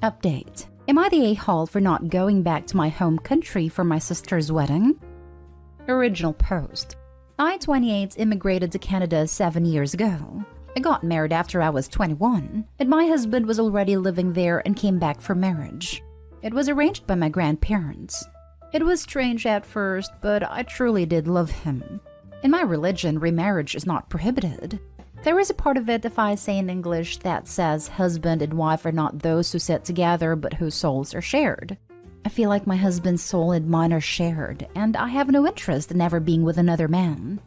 Update. Am I the a-hole for not going back to my home country for my sister's wedding? Original post. I, 28, immigrated to Canada 7 years ago. I got married after I was 21, and my husband was already living there and came back for marriage. It was arranged by my grandparents. It was strange at first, but I truly did love him. In my religion, remarriage is not prohibited. There is a part of it, if I say in English, that says husband and wife are not those who sit together but whose souls are shared. I feel like my husband's soul and mine are shared, and I have no interest in ever being with another man.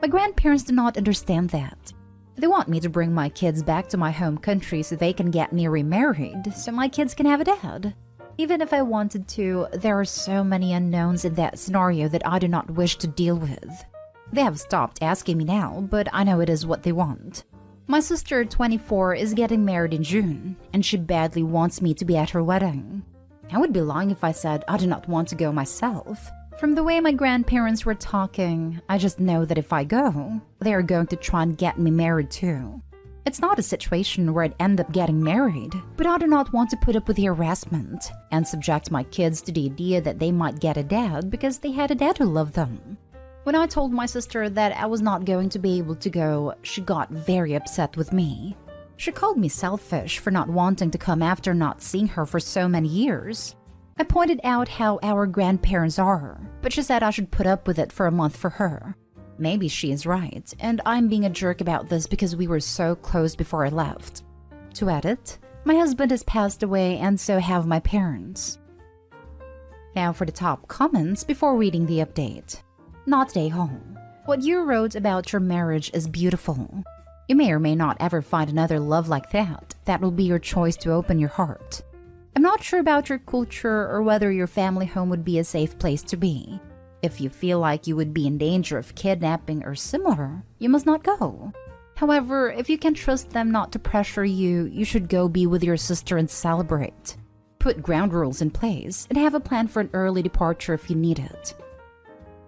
My grandparents do not understand that. They want me to bring my kids back to my home country so they can get me remarried, so my kids can have a dad. Even if I wanted to, there are so many unknowns in that scenario that I do not wish to deal with. They have stopped asking me now, but I know it is what they want. My sister, 24, is getting married in June, and she badly wants me to be at her wedding. I would be lying if I said I do not want to go myself. From the way my grandparents were talking, I just know that if I go, they are going to try and get me married too. It's not a situation where I'd end up getting married, but I do not want to put up with the harassment and subject my kids to the idea that they might get a dad because they had a dad who loved them. When I told my sister that I was not going to be able to go, she got very upset with me. She called me selfish for not wanting to come after not seeing her for so many years. I pointed out how our grandparents are, but she said I should put up with it for a month for her. Maybe she is right, and I'm being a jerk about this because we were so close before I left. To edit, my husband has passed away and so have my parents. Now for the top comments before reading the update. Not a-hole. What you wrote about your marriage is beautiful. You may or may not ever find another love like that. That will be your choice to open your heart. I'm not sure about your culture or whether your family home would be a safe place to be. If you feel like you would be in danger of kidnapping or similar, you must not go. However, if you can trust them not to pressure you, you should go be with your sister and celebrate. Put ground rules in place and have a plan for an early departure if you need it.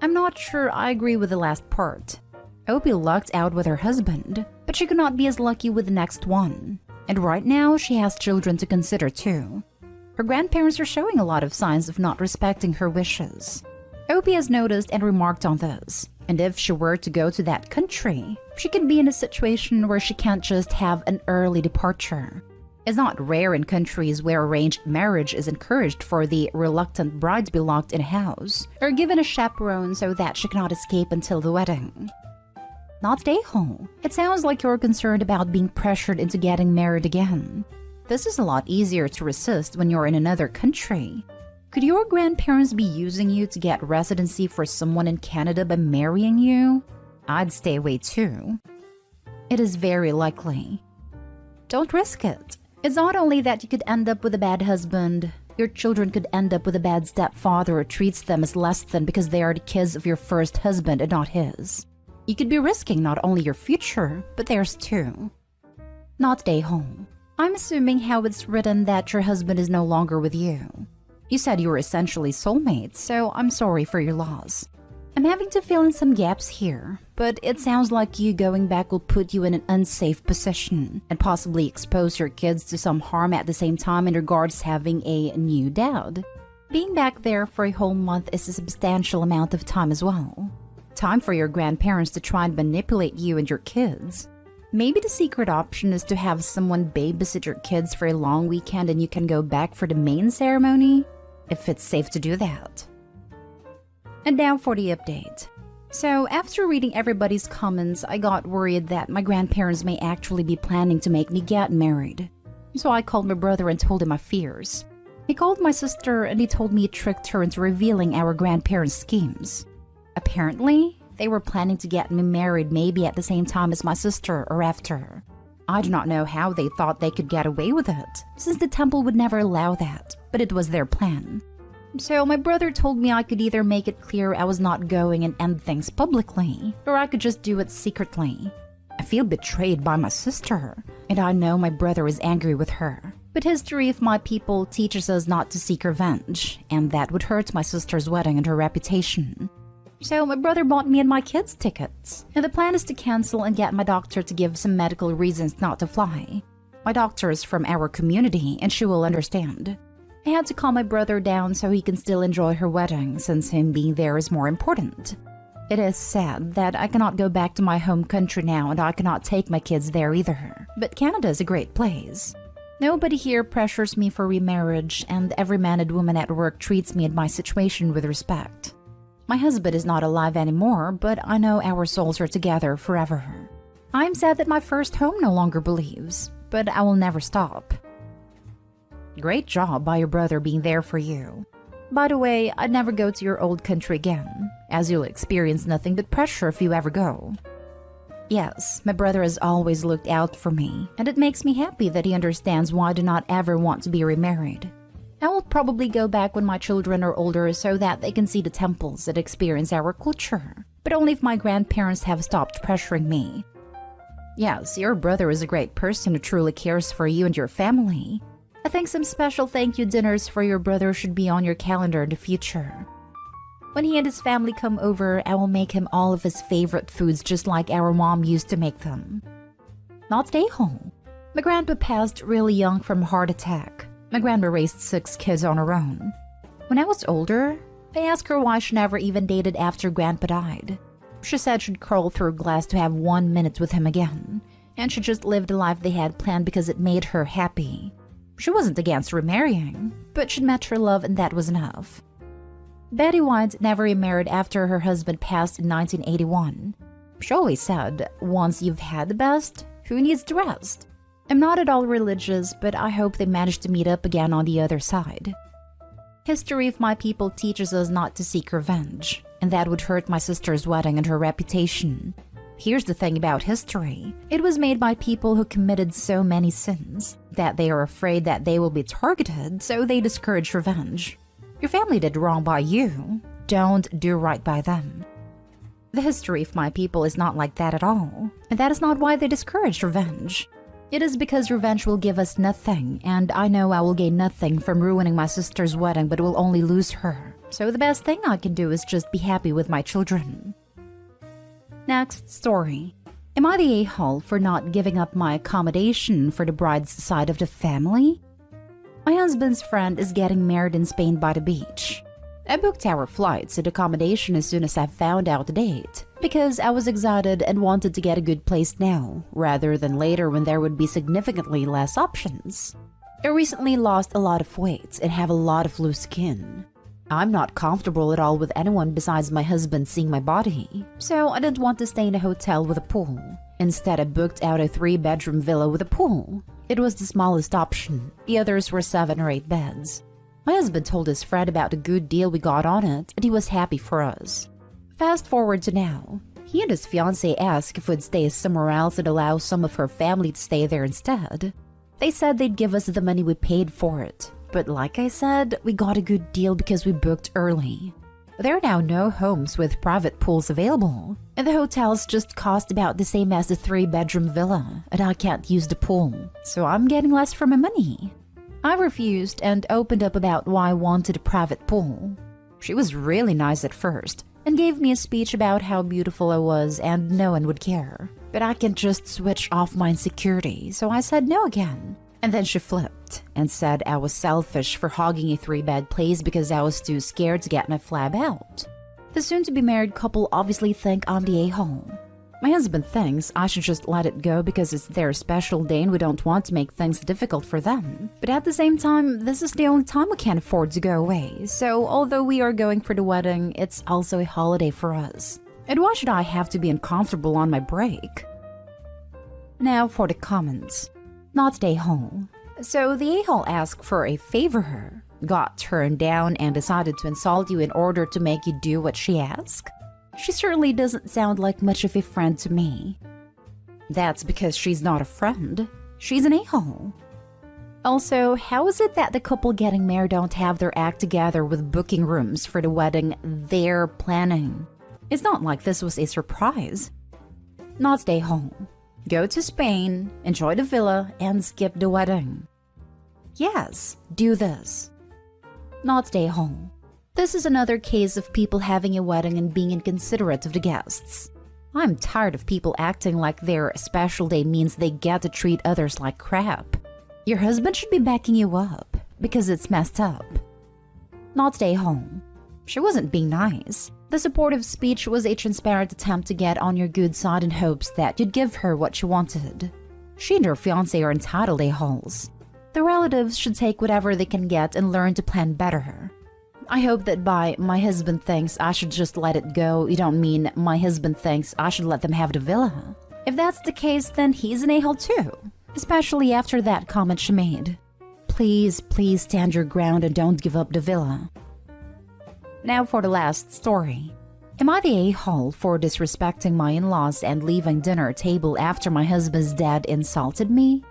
I'm not sure I agree with the last part. Opie lucked out with her husband, but she could not be as lucky with the next one. And right now, she has children to consider too. Her grandparents are showing a lot of signs of not respecting her wishes. Opie has noticed and remarked on this, and if she were to go to that country, she could be in a situation where she can't just have an early departure. It's not rare in countries where arranged marriage is encouraged for the reluctant bride to be locked in a house or given a chaperone so that she cannot escape until the wedding. Not a-hole. It sounds like you're concerned about being pressured into getting married again. This is a lot easier to resist when you're in another country. Could your grandparents be using you to get residency for someone in Canada by marrying you? I'd stay away too. It is very likely. Don't risk it. It's not only that you could end up with a bad husband, your children could end up with a bad stepfather who treats them as less than because they are the kids of your first husband and not his. You could be risking not only your future, but theirs too. Not a-hole. I'm assuming how it's written that your husband is no longer with you. You said you were essentially soulmates, so I'm sorry for your loss. I'm having to fill in some gaps here, but it sounds like you going back will put you in an unsafe position and possibly expose your kids to some harm at the same time in regards to having a new dad. Being back there for a whole month is a substantial amount of time as well. Time for your grandparents to try and manipulate you and your kids. Maybe the secret option is to have someone babysit your kids for a long weekend and you can go back for the main ceremony, if it's safe to do that. And now for the update. So after reading everybody's comments, I got worried that my grandparents may actually be planning to make me get married. So I called my brother and told him my fears. He called my sister and he told me it tricked her into revealing our grandparents' schemes. Apparently, they were planning to get me married maybe at the same time as my sister or after. I do not know how they thought they could get away with it, since the temple would never allow that, but it was their plan. So my brother told me I could either make it clear I was not going and end things publicly, or I could just do it secretly. I feel betrayed by my sister, and I know my brother is angry with her. But history of my people teaches us not to seek revenge, and that would hurt my sister's wedding and her reputation. So my brother bought me and my kids tickets, and the plan is to cancel and get my doctor to give some medical reasons not to fly. My doctor is from our community and she will understand. I had to calm my brother down so he can still enjoy her wedding since him being there is more important. It is sad that I cannot go back to my home country now and I cannot take my kids there either. But Canada is a great place. Nobody here pressures me for remarriage and every man and woman at work treats me and my situation with respect. My husband is not alive anymore, but I know our souls are together forever. I'm sad that my first home no longer believes, but I will never stop. Great job by your brother being there for you. By the way, I'd never go to your old country again, as you'll experience nothing but pressure if you ever go. Yes, my brother has always looked out for me, and it makes me happy that he understands why I do not ever want to be remarried. I will probably go back when my children are older so that they can see the temples and experience our culture, but only if my grandparents have stopped pressuring me. Yes, your brother is a great person who truly cares for you and your family. I think some special thank you dinners for your brother should be on your calendar in the future. When he and his family come over, I will make him all of his favorite foods just like our mom used to make them. Not stay home. My grandpa passed really young from a heart attack. My grandma raised 6 kids on her own. When I was older, I asked her why she never even dated after grandpa died. She said she'd crawl through glass to have 1 minute with him again, and she just lived the life they had planned because it made her happy. She wasn't against remarrying, but she'd met her love and that was enough. Betty White never remarried after her husband passed in 1981. She always said, once you've had the best, who needs the rest? I'm not at all religious, but I hope they manage to meet up again on the other side. History of my people teaches us not to seek revenge, and that would hurt my sister's wedding and her reputation. Here's the thing about history. It was made by people who committed so many sins that they are afraid that they will be targeted, so they discourage revenge. Your family did wrong by you. Don't do right by them. The history of my people is not like that at all, and that is not why they discourage revenge. It is because revenge will give us nothing, and I know I will gain nothing from ruining my sister's wedding but will only lose her. So the best thing I can do is just be happy with my children. Next story. Am I the a-hole for not giving up my accommodation for the bride's side of the family? My husband's friend is getting married in Spain by the beach. I booked our flights and accommodation as soon as I found out the date, because I was excited and wanted to get a good place now, rather than later when there would be significantly less options. I recently lost a lot of weight and have a lot of loose skin. I'm not comfortable at all with anyone besides my husband seeing my body, so I didn't want to stay in a hotel with a pool. Instead, I booked out a 3-bedroom villa with a pool. It was the smallest option. The others were 7 or 8 beds. My husband told his friend about the good deal we got on it, and he was happy for us. Fast forward to now. He and his fiancée asked if we'd stay somewhere else and allow some of her family to stay there instead. They said they'd give us the money we paid for it. But like I said, we got a good deal because we booked early. There are now no homes with private pools available, and the hotels just cost about the same as the 3-bedroom villa, and I can't use the pool, so I'm getting less for my money. I refused and opened up about why I wanted a private pool. She was really nice at first, and gave me a speech about how beautiful I was and no one would care. But I can't just switch off my insecurity, so I said no again. And then she flipped and said I was selfish for hogging a 3-bed place because I was too scared to get my flab out. The soon-to-be-married couple obviously think I'm the a-hole. My husband thinks I should just let it go because it's their special day and we don't want to make things difficult for them. But at the same time, this is the only time we can afford to go away, so although we are going for the wedding, it's also a holiday for us. And why should I have to be uncomfortable on my break? Now for the comments. Not the a-hole. So the a-hole asked for a favor, got turned down and decided to insult you in order to make you do what she asked? She certainly doesn't sound like much of a friend to me. That's because she's not a friend. She's an a-hole. Also, how is it that the couple getting married don't have their act together with booking rooms for the wedding they're planning? It's not like this was a surprise. Not stay home. Go to Spain, enjoy the villa, and skip the wedding. Yes, do this. Not stay home. This is another case of people having a wedding and being inconsiderate of the guests. I'm tired of people acting like their special day means they get to treat others like crap. Your husband should be backing you up, because it's messed up. Not stay home. She wasn't being nice. The supportive speech was a transparent attempt to get on your good side in hopes that you'd give her what she wanted. She and her fiancé are entitled a-holes. The relatives should take whatever they can get and learn to plan better. I hope that by "my husband thinks I should just let it go" you don't mean "my husband thinks I should let them have the villa." If that's the case, then he's an a-hole too, especially after that comment she made. Please stand your ground and don't give up the villa. Now for the last story. Am I the a-hole for disrespecting my in-laws and leaving dinner table after my husband's dad insulted me?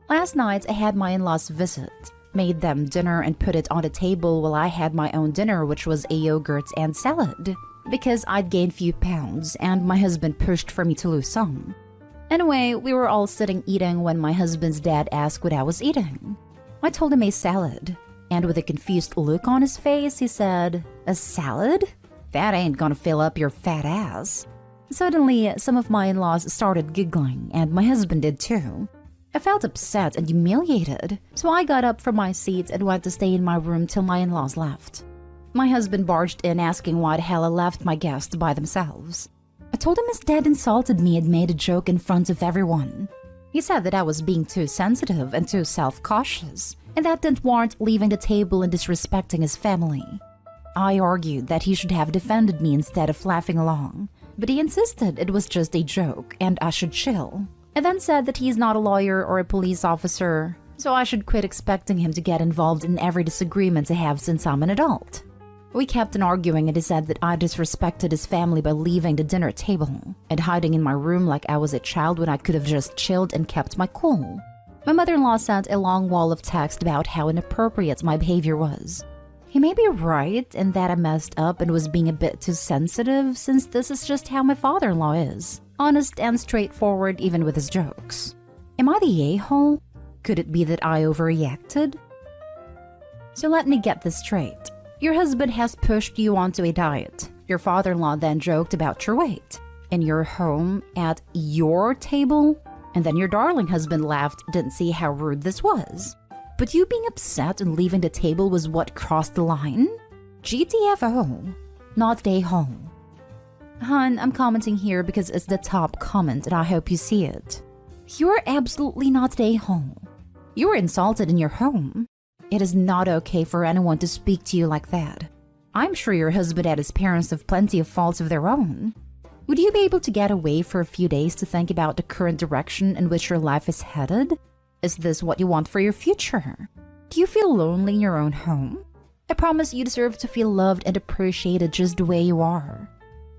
Last night I had my in-laws visit, made them dinner and put it on the table while I had my own dinner, which was a yogurt and salad, because I'd gained few pounds and my husband pushed for me to lose some. Anyway, we were all sitting eating when my husband's dad asked what I was eating. I told him a salad, and with a confused look on his face, he said, "A salad? That ain't gonna fill up your fat ass." Suddenly, some of my in-laws started giggling, and my husband did too. I felt upset and humiliated, so I got up from my seat and went to stay in my room till my in-laws left. My husband barged in asking why the hell I left my guests by themselves. I told him his dad insulted me and made a joke in front of everyone. He said that I was being too sensitive and too self-cautious, and that didn't warrant leaving the table and disrespecting his family. I argued that he should have defended me instead of laughing along, but he insisted it was just a joke and I should chill. I then said that he's not a lawyer or a police officer, so I should quit expecting him to get involved in every disagreement I have since I'm an adult. We kept on arguing and he said that I disrespected his family by leaving the dinner table and hiding in my room like I was a child when I could have just chilled and kept my cool. My mother-in-law sent a long wall of text about how inappropriate my behavior was. He may be right in that I messed up and was being a bit too sensitive, since this is just how my father-in-law is. Honest and straightforward even with his jokes. Am I the a-hole? Could it be that I overreacted? So let me get this straight. Your husband has pushed you onto a diet. Your father-in-law then joked about your weight. In your home, at your table? And then your darling husband laughed, didn't see how rude this was. But you being upset and leaving the table was what crossed the line? GTFO. Not the a-hole. Hun, I'm commenting here because it's the top comment and I hope you see it. You're absolutely not the a-hole. You were insulted in your home. It is not okay for anyone to speak to you like that. I'm sure your husband and his parents have plenty of faults of their own. Would you be able to get away for a few days to think about the current direction in which your life is headed? Is this what you want for your future? Do you feel lonely in your own home? I promise you deserve to feel loved and appreciated just the way you are.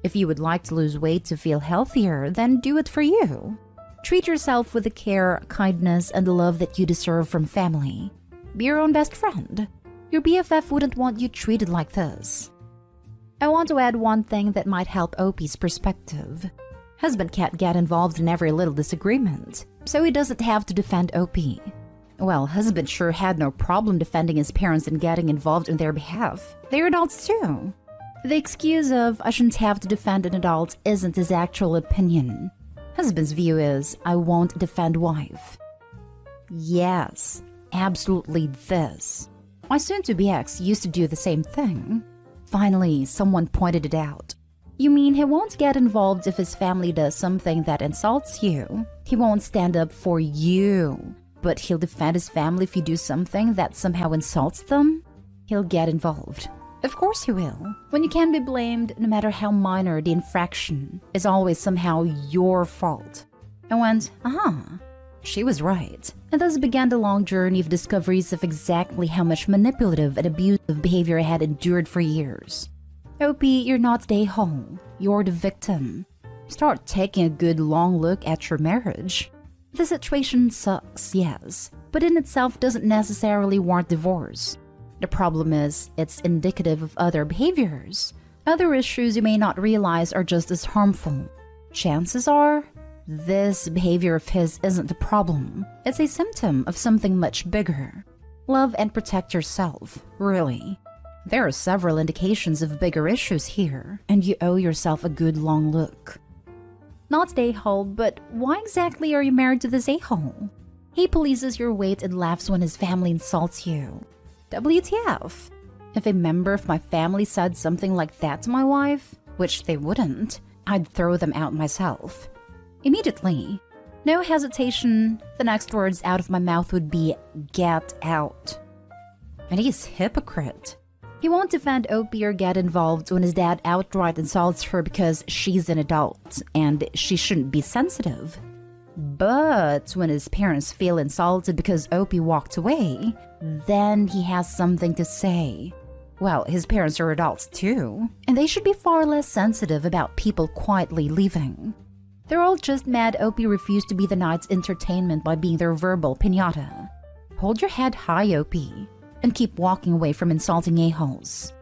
If you would like to lose weight to feel healthier, then do it for you. Treat yourself with the care, kindness, and the love that you deserve from family. Be your own best friend. Your BFF wouldn't want you treated like this. I want to add one thing that might help Opie's perspective. Husband can't get involved in every little disagreement, so he doesn't have to defend Opie. Well, husband sure had no problem defending his parents and getting involved in their behalf. They're adults too. The excuse of "I shouldn't have to defend an adult" isn't his actual opinion. Husband's view is "I won't defend wife." Yes, absolutely this. My soon-to-be ex used to do the same thing. Finally, someone pointed it out. You mean he won't get involved if his family does something that insults you? He won't stand up for you, but he'll defend his family if you do something that somehow insults them? He'll get involved. Of course he will. When you can be blamed, no matter how minor the infraction, is always somehow your fault. I went, she was right. And thus began the long journey of discoveries of exactly how much manipulative and abusive behavior I had endured for years. Opie, you're not the a-hole. You're the victim. Start taking a good long look at your marriage. The situation sucks, yes, but in itself doesn't necessarily warrant divorce. The problem is, it's indicative of other behaviors. Other issues you may not realize are just as harmful. Chances are, this behavior of his isn't the problem. It's a symptom of something much bigger. Love and protect yourself, really. There are several indications of bigger issues here, and you owe yourself a good long look. Not a-hole, but why exactly are you married to this a-hole? He polices your weight and laughs when his family insults you. WTF? If a member of my family said something like that to my wife, which they wouldn't, I'd throw them out myself. Immediately. No hesitation, the next words out of my mouth would be, "Get out." And he's hypocrite. He won't defend Opie or get involved when his dad outright insults her because she's an adult and she shouldn't be sensitive. But when his parents feel insulted because Opie walked away, then he has something to say. Well, his parents are adults too, and they should be far less sensitive about people quietly leaving. They're all just mad Opie refused to be the night's entertainment by being their verbal piñata. Hold your head high, Opie, and keep walking away from insulting a-holes.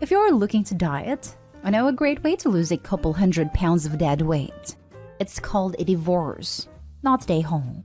If you're looking to diet, I know a great way to lose a couple 100 pounds of dead weight. It's called a divorce, not a-hole.